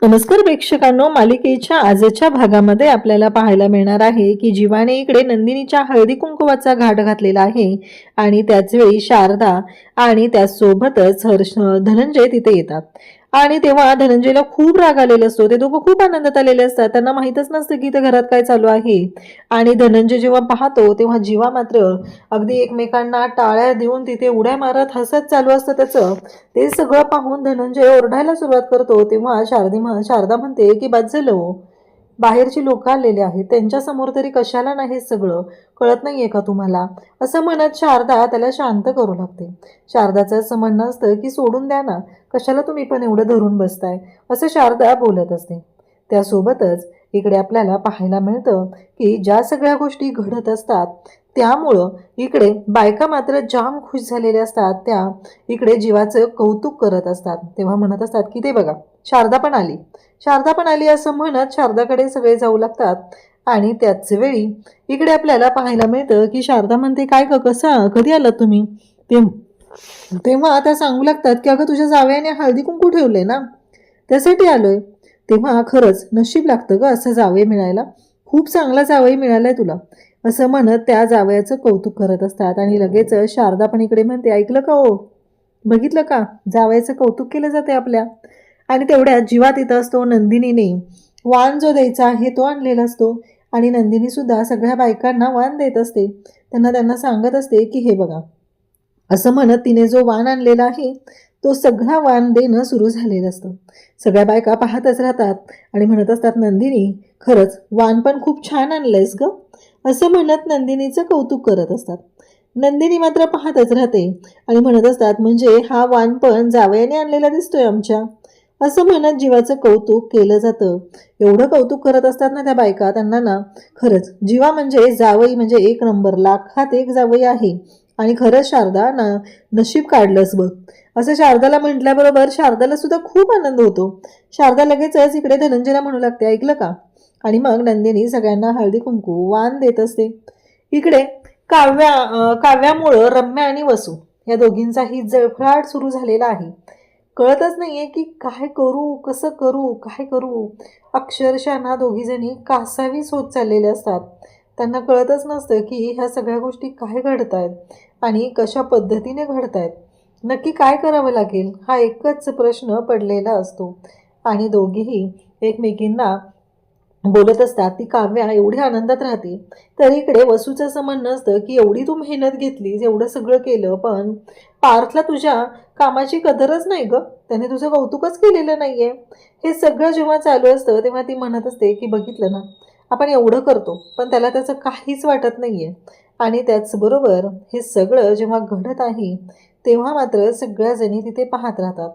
नमस्कार प्रेक्षकांनो, मालिकेच्या आजच्या भागामध्ये आपल्याला पाहायला मिळणार आहे की जीवाने इकडे नंदिनीच्या हळदी कुंकवाचा घाट घातलेला आहे आणि त्याच वेळी शारदा आणि त्यासोबतच धनंजय तिथे येतात. आणि तेव्हा धनंजयला खूप राग आलेला असतो. ते दोघं खूप आनंदात आलेले असतात. त्यांना माहीतच नसतं की इथे घरात काय चालू आहे. आणि धनंजय जेव्हा पाहतो तेव्हा जीवा मात्र अगदी एकमेकांना टाळ्या देऊन तिथे उड्या मारत हसत चालू असतं त्याचं. ते सगळं पाहून धनंजय ओरडायला सुरुवात करतो. तेव्हा शारदा म्हणते की बाद झालं हो. बाहेरची लोक आलेले आहेत, त्यांच्या समोर तरी कशाला नाही हे सगळं, कळत नाहीये का तुम्हाला? असं म्हणत शारदा त्याला शांत करू लागते. शारदाचं असं म्हणणं असतं की सोडून द्या ना, कशाला तुम्ही पण एवढं धरून बसताय, असं शारदा बोलत असते. त्यासोबतच इकडे आपल्याला पाहायला मिळतं की ज्या सगळ्या गोष्टी घडत असतात त्यामुळं इकडे बायका मात्र जाम खुश झालेल्या असतात. त्या इकडे जीवाचं कौतुक करत असतात. तेव्हा म्हणत असतात की ते बघा, शारदा पण आली, शारदा पण आली असं म्हणत शारदाकडे सगळे जाऊ लागतात. आणि त्याच वेळी इकडे आपल्याला पाहायला मिळतं की शारदा म्हणते, काय ग, कसा कधी आलात तुम्ही? तेव्हा आता सांगू लागतात की अगं तुझ्या जावयाने हळदी कुंकू ठेवले ना, त्यासाठी आलोय. तेव्हा खरंच नशीब लागतं ग असं जावई मिळायला, खूप चांगला जावई मिळालाय तुला, असं म्हणत त्या जावयाचं कौतुक करत असतात. आणि लगेच शारदा पण इकडे म्हणते, ऐकलं का हो, बघितलं का, जावयाचं कौतुक केलं जाते आपल्या. आणि तेवढ्यात जीवा तिथं असतो. नंदिनीने वाण जो द्यायचा आहे तो आणलेला असतो. आणि नंदिनी सुद्धा सगळ्या बायकांना वाण देत असते. त्यांना सांगत असते की हे बघा, असं म्हणत तिने जो वाण आणलेला आहे तो सगळा वाण देणं सुरू झालेलं असतं. सगळ्या बायका पाहतच राहतात आणि म्हणत असतात, नंदिनी खरंच वाण पण खूप छान आणलंयस ग, असं म्हणत नंदिनीचं कौतुक करत असतात. नंदिनी मात्र पाहतच राहते आणि म्हणत असतात, म्हणजे हा वाण पण जावयाने आणलेला दिसतोय आमच्या, असं म्हणत जीवाचं कौतुक केलं जातं. एवढं कौतुक करत असतात ना त्या बायका, त्यांना ना खरंच जीवा म्हणजे जावई म्हणजे एक नंबर, लाखात एक जावई आहे. आणि खरंच शारदा नशीब काढलंस बघ, असं शारदाला म्हटल्याबरोबर शारदाला सुद्धा खूप आनंद होतो. शारदा लगेचच इकडे धनंजयला म्हणू लागते, ऐकलं का? आणि मग नंदिनी सगळ्यांना हळदी कुंकू वाण देत असते. इकडे काव्यामुळं रम्या आणि वसू या दोघींचाही जळफळाट सुरू झालेला आहे. कळतच नाहीये की काय करू, कसं करू, काय करू. अक्षरशः ना दोघी जणी कासावीस होत चाललेले असतात. त्यांना कळतच नसतं की ह्या सगळ्या गोष्टी काय घडतायत आणि कशा पद्धतीने घडतायत. नक्की काय करावं लागेल हा एकच प्रश्न पडलेला असतो. आणि दोघीही एकमेकींना बोलत असतात. ती काव्या एवढी आनंदात राहते. तर इकडे वसूचं असं म्हणणं असतं की एवढी तू मेहनत घेतलीस, एवढं सगळं केलं, पण पार्थला तुझ्या कामाची कदरच नाही ग, त्याने तुझं कौतुकच केलेलं नाहीये. हे सगळं जेव्हा चालू असतं तेव्हा ती म्हणत असते की बघितलं ना, आपण एवढं करतो पण त्याला त्याचं काहीच वाटत नाहीये. आणि त्याचबरोबर हे सगळं जेव्हा घडत आहे तेव्हा मात्र सगळ्या जणी तिथे पाहत राहतात.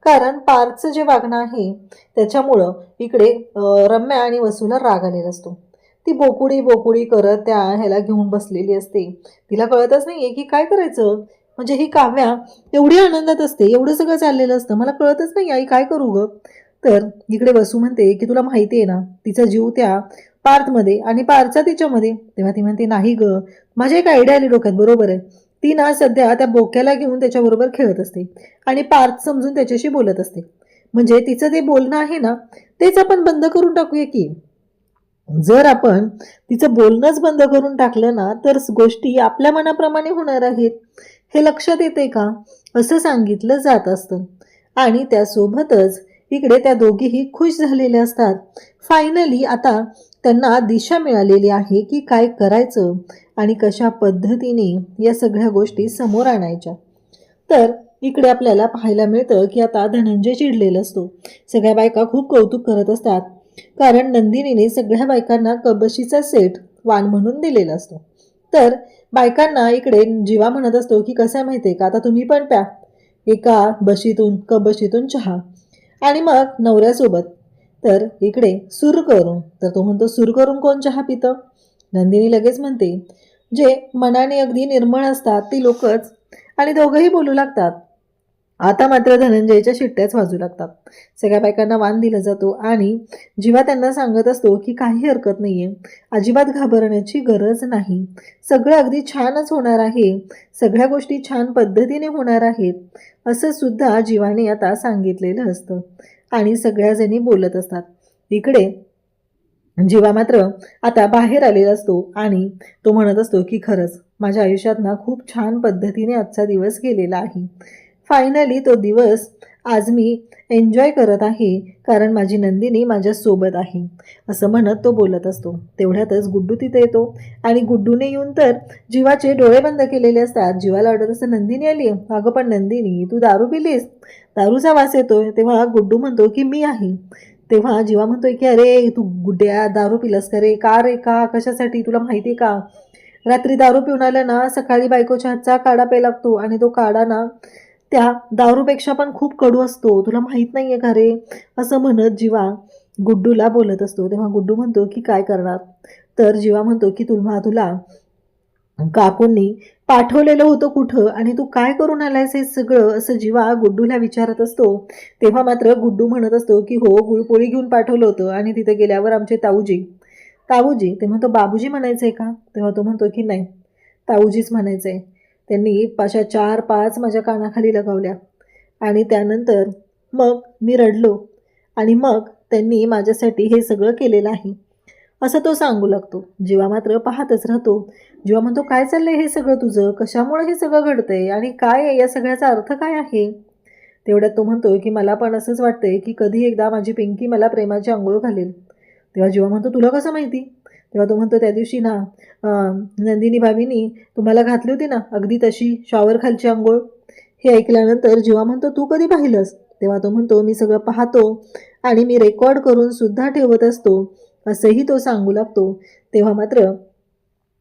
कारण पार्थचं जे वागणं आहे त्याच्यामुळं इकडे रम्या आणि वसूला राग आलेला असतो. ती बोकुडी बोकुडी करत त्या ह्याला घेऊन बसलेली असते. तिला कळतच नाहीये की काय करायचं. म्हणजे ही काव्या एवढी आनंदात असते, एवढं सगळं चाललेलं असतं, मला कळतच नाही आई काय करू ग. तर इकडे वसू म्हणते की तुला माहिती आहे ना, तिचा जीव त्या पार्थमध्ये आणि पार्थचा तिच्यामध्ये. तेव्हा ती म्हणते, नाही ग, माझी एक आयडिया आली डोक्यात, बरोबर आहे. ती ना सध्या त्या बोक्याला घेऊन त्याच्याबरोबर खेळत असते आणि पार्थ समजून त्याच्याशी बोलत असते. म्हणजे तिचं ते बोलणं आहे ना, तेच आपण बंद करून टाकूया की. जर आपण तिचं बोलणंच बंद करून टाकलं ना तर गोष्टी आपल्या मनाप्रमाणे होणार आहेत, हे लक्षात येते का, असं सांगितलं जात असतं. आणि त्यासोबतच इकडे त्या दोघीही खुश झालेल्या असतात. फायनली आता त्यांना दिशा मिळालेली आहे की काय करायचं आणि कशा पद्धतीने या सगळ्या गोष्टी समोर आणायच्या. तर इकडे आपल्याला पाहायला मिळतं की आता धनंजय चिडलेला असतो. सगळ्या बायका खूप कौतुक करत असतात, कारण नंदिनीने सगळ्या बायकांना कबशीचा सेट वाण म्हणून दिलेला असतो. तर बायकांना इकडे जीवा म्हणत असतो की कसं आहे माहिती आहे का, आता तुम्ही पण प्या एका कबशीतून चहा. आणि मग नवऱ्यासोबत तर इकडे सूर करून, तर तो म्हणतो, सूर करून कोण चहा पितं? नंदिनी लगेच म्हणते, जे मनाने अगदी निर्मळ असतात ती लोकच. आणि दोघंही बोलू लागतात. आता मात्र धनंजयच्या शिट्ट्याच वाजू लागतात. सगळ्या बायकांना वाण दिला जातो आणि जीवा त्यांना सांगत असतो की काही हरकत नाहीये, अजिबात घाबरण्याची गरज नाही, सगळं अगदी छानच होणार आहे, सगळ्या गोष्टी छान पद्धतीने होणार आहेत, असं सुद्धा जीवाने आता सांगितलेलं असतं. आणि सगळ्याजणी बोलत असतात. इकडे जीवा मात्र आता बाहेर आलेला असतो आणि तो म्हणत असतो की खरंच माझ्या आयुष्यात ना खूप छान पद्धतीने आजचा दिवस गेलेला आहे. फायनली तो दिवस आज मी एन्जॉय करत आहे कारण माझी नंदिनी माझ्यासोबत आहे, असं म्हणत तो बोलत असतो. तेवढ्यातच गुड्डू तिथे येतो आणि गुड्डूने येऊन तर जीवाचे डोळे बंद केलेले असतात. जीवाला वाटत असतं नंदिनी आली. अगं पण नंदिनी तू दारू पिलीस, दारूचा वास येतोय. तेव्हा गुड्डू म्हणतो की मी आहे. तेव्हा जीवा म्हणतोय की अरे तू गुड्ड्या दारू पिलास का रे? का रे? का कशासाठी? तुला माहिती आहे का रात्री दारू पिऊन आलं ना सकाळी बायकोच्या हातचा काढा प्यायला लागतो आणि तो काढा ना त्या दारूपेक्षा पण खूप कडू असतो, तुला माहीत नाही आहे का रे? असं म्हणत जीवा गुड्डूला बोलत असतो. तेव्हा गुड्डू म्हणतो की काय करणार? तर जीवा म्हणतो की तुला काकूंनी पाठवलेलं होतं कुठं आणि तू काय करून आलायस हे सगळं, असं जीवा गुड्डूला विचारत असतो. तेव्हा मात्र गुड्डू म्हणत असतो की हो गुळपोळी घेऊन पाठवलं होतं आणि तिथे गेल्यावर आमचे ताऊजी ते म्हणतो बाबूजी म्हणायचंय का? तेव्हा तो म्हणतो की नाही ताऊजीच म्हणायचंय. त्यांनी पाशा 4-5 माझ्या कानाखाली लगावल्या आणि त्यानंतर मग मी रडलो आणि मग त्यांनी माझ्यासाठी हे सगळं केलेलं आहे, असं तो सांगू लागतो. जीवा मात्र पाहतच राहतो. जीवा म्हणतो काय चाललंय हे सगळं तुझं? कशामुळे हे सगळं घडतंय आणि काय आहे या सगळ्याचा अर्थ काय आहे? तेवढ्यात तो म्हणतो की मला पण असंच वाटतंय की कधी एकदा माझी पिंकी मला प्रेमाची आंघोळ घालेल. तेव्हा जीवा म्हणतो तुला कसं माहिती? तेव्हा तो म्हणतो त्या दिवशी ना नंदिनी भाभीनी तुम्हाला घातली होती ना अगदी तशी शॉवर खालची आंघोळ. हे ऐकल्यानंतर जीवा म्हणतो तू कधी पाहिलंस? तेव्हा तो म्हणतो मी सगळं पाहतो आणि मी रेकॉर्ड करून सुद्धा ठेवत असतो, असंही तो सांगू लागतो. तेव्हा मात्र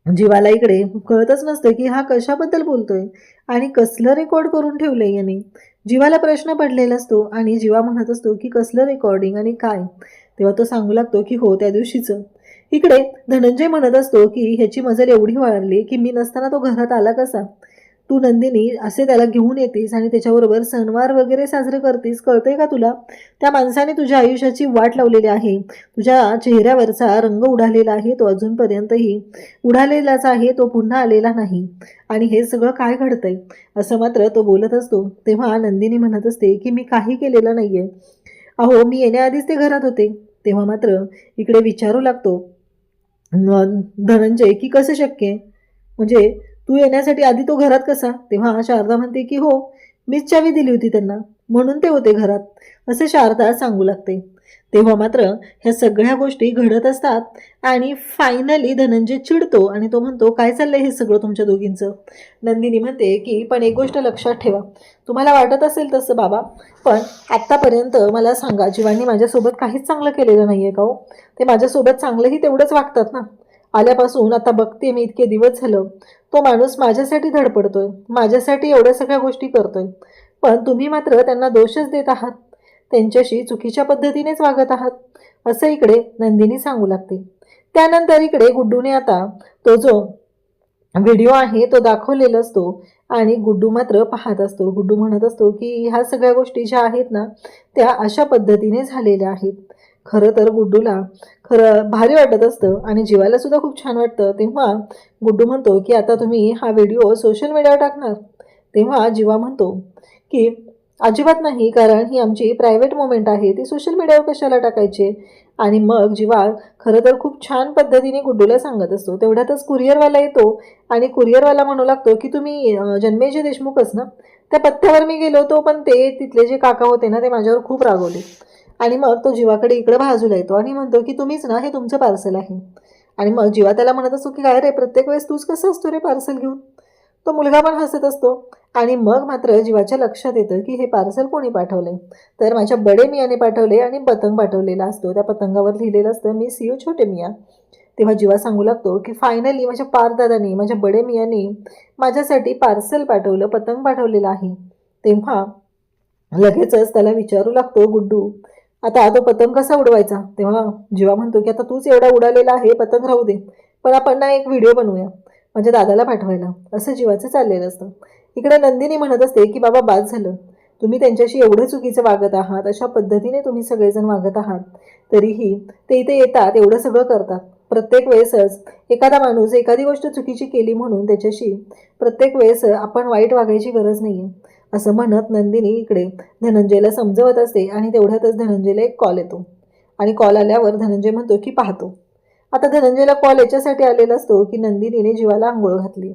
जीवाला इकडे कळतच नसतं की हा कशाबद्दल बोलतोय आणि कसलं रेकॉर्ड करून ठेवलंय याने. जीवाला प्रश्न पडलेला असतो आणि जीवा म्हणत असतो की कसलं रेकॉर्डिंग आणि काय? तेव्हा तो सांगू लागतो की हो त्या दिवशीचं. इकडे धनंजय म्हणत असतो की ह्याची मजल एवढी वाढली की मी नसताना तो घरात आला कसा? तू नंदिनी असे त्याला घेऊन येतेस आणि त्याच्याबरोबर सणवार वगैरे साजरे करतेस, कळतंय का तुला? त्या माणसाने तुझ्या आयुष्याची वाट लावलेली आहे. तुझ्या चेहऱ्यावरचा रंग उडालेला आहे, तो अजूनपर्यंतही उडालेलाच आहे, तो पुन्हा आलेला नाही. आणि हे सगळं काय घडतंय असं मात्र तो बोलत असतो. तेव्हा नंदिनी म्हणत असते की मी काही केलेलं नाहीये, अहो मी येण्याआधीच ते घरात होते. तेव्हा मात्र इकडे विचारू लागतो धनंजय की कसं शक्य आहे? म्हणजे तू येण्यासाठी आधी तो घरात कसा? तेव्हा शारदा म्हणते की हो मीच चावी दिली होती त्यांना म्हणून ते होते घरात, असे शारदा सांगू लागते. तेव्हा मात्र ह्या सगळ्या गोष्टी घडत असतात आणि फायनली धनंजय चिडतो आणि तो म्हणतो काय चाललंय हे सगळं तुमच्या दोघींचं? नंदिनी म्हणते की पण एक गोष्ट लक्षात ठेवा, तुम्हाला वाटत असेल तसं बाबा, पण आत्तापर्यंत मला सांगा जीवांनी माझ्यासोबत काहीच चांगलं केलेलं नाही आहे का हो? ते माझ्यासोबत चांगलंही तेवढंच वागतात ना. आल्यापासून आता बघते मी इतके दिवस झालं तो माणूस माझ्यासाठी धडपडतोय, माझ्यासाठी एवढ्या सगळ्या गोष्टी करतोय, पण तुम्ही मात्र त्यांना दोषच देत आहात, त्यांच्याशी चुकीच्या पद्धतीनेच वागत आहात, असं इकडे नंदिनी सांगू लागते. त्यानंतर इकडे गुड्डूने आता तो जो व्हिडिओ आहे तो दाखवलेला असतो आणि गुड्डू मात्र पाहत असतो. गुड्डू म्हणत असतो की ह्या सगळ्या गोष्टी ज्या आहेत ना त्या अशा पद्धतीने झालेल्या आहेत. खरं तर गुड्डूला खरं भारी वाटत असतं आणि जीवाला सुद्धा खूप छान वाटतं. तेव्हा गुड्डू म्हणतो की आता तुम्ही हा व्हिडिओ सोशल मीडियावर टाकणार? तेव्हा जीवा म्हणतो की अजिबात नाही, कारण ही आमची प्रायव्हेट मोमेंट आहे, ती सोशल मीडियावर कशाला टाकायची? आणि मग जीवा खरं तर खूप छान पद्धतीने गुड्डूला सांगत असतो. तेवढ्यातच कुरिअरवाला येतो आणि कुरिअरवाला म्हणू लागतो की तुम्ही जन्मेजय देशमुखच ना? त्या पत्त्यावर मी गेलो होतो, पण ते तिथले जे काका होते ना ते माझ्यावर खूप रागवले. आणि मग तो जीवाकडे इकडे बाजूला येतो आणि म्हणतो की तुम्हीच ना, हे तुमचं पार्सल आहे. आणि मग जीवा त्याला म्हणत असतो की काय रे प्रत्येक वेळेस तूच कसं असतो रे पार्सल घेऊन? तो मुलगा पण हसत असतो आणि मग मात्र जीवाच्या लक्षात येतं की हे पार्सल कोणी पाठवलंय? तर माझ्या बडे मियाने पाठवले आणि पतंग पाठवलेला असतो. त्या पतंगावर लिहिलेलं असतं मिस यू छोटे मिया. तेव्हा जीवा सांगू लागतो की फायनली माझ्या पारदादानी माझ्या बडे मियाने माझ्यासाठी पार्सल पाठवलं, पतंग पाठवलेलं आहे. तेव्हा लगेचच त्याला विचारू लागतो गुड्डू आता तो पतंग कसा उडवायचा? तेव्हा जीवा म्हणतो की आता तूच एवढा उडालेला आहे, पतंग राहू दे, पण आपण ना एक व्हिडिओ बनवूया माझ्या दादाला पाठवायला, असं जीवाचं चाललेलं असतं. इकडे नंदिनी म्हणत असते की बाबा बाद झालं, तुम्ही त्यांच्याशी एवढं चुकीचं वागत आहात, अशा पद्धतीने तुम्ही सगळेजण वागत आहात, तरीही ते इथे येतात एवढं सगळं करतात. प्रत्येक वेळेसच एखादा माणूस एखादी गोष्ट चुकीची केली म्हणून त्याच्याशी प्रत्येक वेळेस आपण वाईट वागायची गरज नाही आहे. असं म्हणत नंदिनी इकडे धनंजयला समजवत असते आणि तेवढ्यातच धनंजयला एक कॉल येतो आणि कॉल आल्यावर धनंजय म्हणतो की पाहतो. आता धनंजयला कॉल याच्यासाठी आलेला असतो की नंदिनीने जीवाला आंघोळ घातली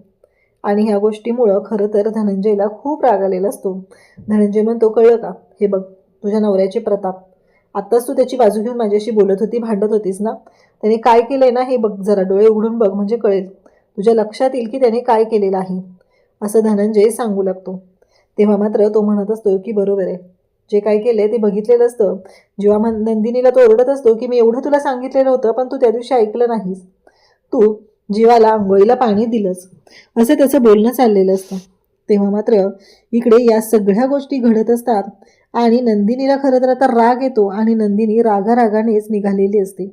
आणि ह्या गोष्टीमुळं खरं तर धनंजयला खूप राग आलेला असतो. धनंजय म्हणतो, कळलं का, हे बघ तुझ्या नवऱ्याचे प्रताप, आत्ताच तू त्याची बाजू घेऊन माझ्याशी बोलत होती, भांडत होतीस ना, त्याने काय केलंय ना हे बघ, जरा डोळे उघडून बघ म्हणजे कळेल, तुझ्या लक्षात येईल की त्याने काय केलेलं आहे, असं धनंजय सांगू लागतो. तेव्हा मात्र तो म्हणत असतो की बरोबर आहे, जे काय केलंय ते बघितलेलं असतं. जेव्हा नंदिनीला तो ओरडत असतो की मी एवढं तुला सांगितलेलं होतं पण तू त्या दिवशी ऐकलं नाहीस, तू जीवाला आंघोळीला पाणी दिलंच, असं त्याचं बोलणं चाललेलं असतं. तेव्हा मात्र इकडे या सगळ्या गोष्टी घडत असतात आणि नंदिनीला खरं तर आता राग येतो आणि नंदिनी रागारागानेच निघालेली असते.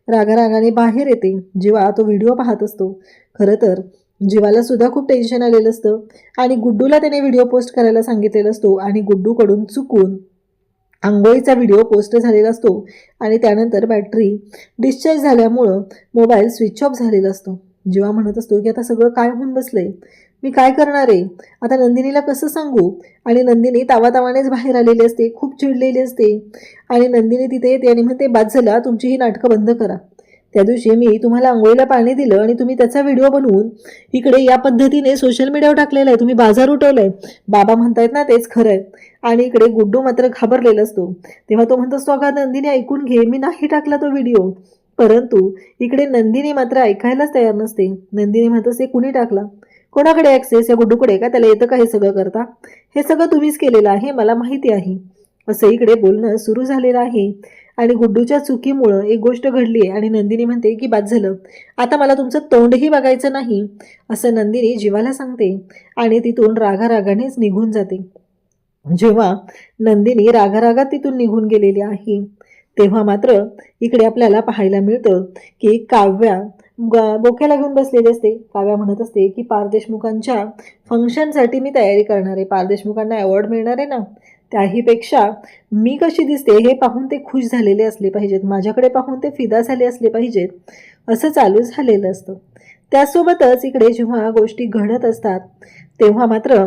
रागारागाने बाहेर येते जेव्हा तो व्हिडिओ पाहत असतो. खरं तर जीवाला सुद्धा खूप टेन्शन आलेलं असतं आणि गुड्डूला त्याने व्हिडिओ पोस्ट करायला सांगितलेला असतो आणि गुड्डूकडून चुकून आंघोळीचा व्हिडिओ पोस्ट झालेला असतो आणि त्यानंतर बॅटरी डिस्चार्ज झाल्यामुळं मोबाईल स्विच ऑफ झालेला असतो. जेव्हा म्हणत असतो की आता सगळं काय होऊन बसलंय, मी काय करणार आहे, आता नंदिनीला कसं सांगू, आणि नंदिनी तावातावानेच बाहेर आलेली असते, खूप चिडलेली असते आणि नंदिनी तिथे येते आणि म्हणते, बाद झाला, तुमची ही नाटकं बंद करा. त्या दिवशी मी तुम्हाला आंघोळीला पाणी दिलं आणि तुम्ही त्याचा व्हिडिओ बनवून इकडे या पद्धतीने सोशल मीडियावर टाकलेला आहे, तुम्ही बाजार उठवलाय, बाबा म्हणतायत ना तेच खरं आहे. आणि इकडे गुड्डू मात्र घाबरलेला असतो. तेव्हा तो म्हणतो, अगं नंदिनी ऐकून घे, मी नाही टाकला तो व्हिडिओ. परंतु इकडे नंदिनी मात्र ऐकायलाच तयार नसते. नंदिनी म्हणत असते, कुणी टाकला, कोणाकडे ॲक्सेस, या गुड्डूकडे का, त्याला येतं का हे सगळं करता, हे सगळं तुम्हीच केलेलं आहे, मला माहिती आहे, असं इकडे बोलणं सुरू झालेलं आहे. आणि गुड्डूच्या चुकीमुळं एक गोष्ट घडली आहे आणि नंदिनी म्हणते की बाद झालं, आता मला तुमचं तोंडही बघायचं नाही, असं नंदिनी जीवाला सांगते आणि तिथून रागारागानेच निघून जाते. जेव्हा नंदिनी रागारागात तिथून निघून गेलेली आहे तेव्हा मात्र इकडे आपल्याला पाहायला मिळतं की काव्या बोक्याला घेऊन बसलेली असते. काव्या म्हणत असते की पार देशमुखांच्या फंक्शनसाठी मी तयारी करणार आहे, पार देशमुखांना अवॉर्ड मिळणार आहे ना, त्याहीपेक्षा मी कशी दिसते हे पाहून ते खुश झालेले असले पाहिजेत, माझ्याकडे पाहून ते फिदा झाले असले पाहिजेत, असं चालू झालेलं असतं. त्यासोबतच इकडे जेव्हा गोष्टी घडत असतात तेव्हा मात्र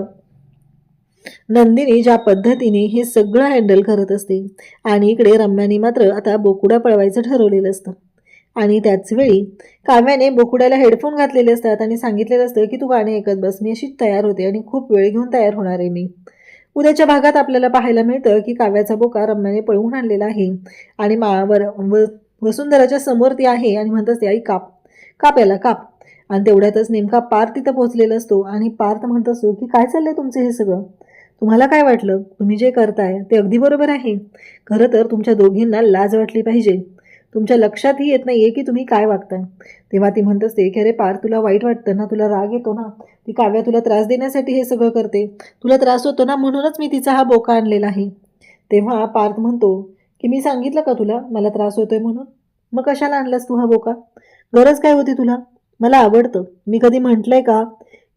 नंदिनी ज्या पद्धतीने हे सगळं हँडल करत असते आणि इकडे रम्याने मात्र आता बोकुडा पळवायचं ठरवलेलं असतं. आणि त्याचवेळी काव्याने बोकुड्याला हेडफोन घातलेले असतात आणि सांगितलेलं असतं की तू गाणे ऐकत बस, मी अशी तयार होते आणि खूप वेळ घेऊन तयार होणार आहे मी. उद्याच्या भागात आपल्याला पाहायला मिळतं की काव्याचा बोका रम्याने पळवून आणलेला आहे आणि वसुंधराच्या समोर ती आहे आणि म्हणत असते, आई काप काप याला काप. आणि तेवढ्यातच नेमका पार्थ तिथं पोहोचलेला असतो आणि पार्थ म्हणत असतो की काय चाललंय तुमचं हे सगळं, तुम्हाला काय वाटलं, तुम्ही जे करताय ते अगदी बरोबर आहे, खरं तर तुमच्या दोघींना लाज वाटली पाहिजे, तुमच्या लक्षातही येत नाहीये की तुम्ही काय वागताय. तेव्हा ती म्हणत असते की अरे पार्थ, तुला वाईट वाटतं ना, तुला राग येतो ना, ती काव्या तुला त्रास देण्यासाठी हे सगळं करते, तुला त्रास होतो ना, म्हणूनच मी तिचा हा बोका आणलेला आहे. तेव्हा पार्थ म्हणतो की मी सांगितलं का तुला मला त्रास होतोय म्हणून, मग कशाला आणलास तू हा बोका, गरज काय होती तुला, मला आवडतं, मी कधी म्हटलंय का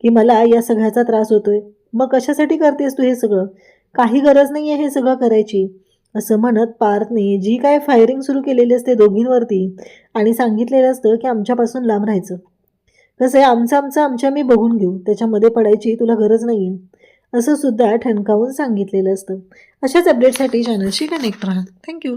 की मला या सगळ्याचा त्रास होतोय, मग कशासाठी करतेस तू हे सगळं, काही गरज नाही आहे हे सगळं करायची, असं म्हणत पार्थने जी काय फायरिंग सुरू केलेली असते दोघींवरती आणि सांगितलेलं असतं की आमच्यापासून लांब राहायचं, कसं आहे आमचं मी बघून घेऊ, त्याच्यामध्ये पडायची तुला गरज नाही आहे, असं सुद्धा ठणकावून सांगितलेलं असतं. अशाच अपडेटसाठी चॅनलशी कनेक्ट राहा. थँक्यू.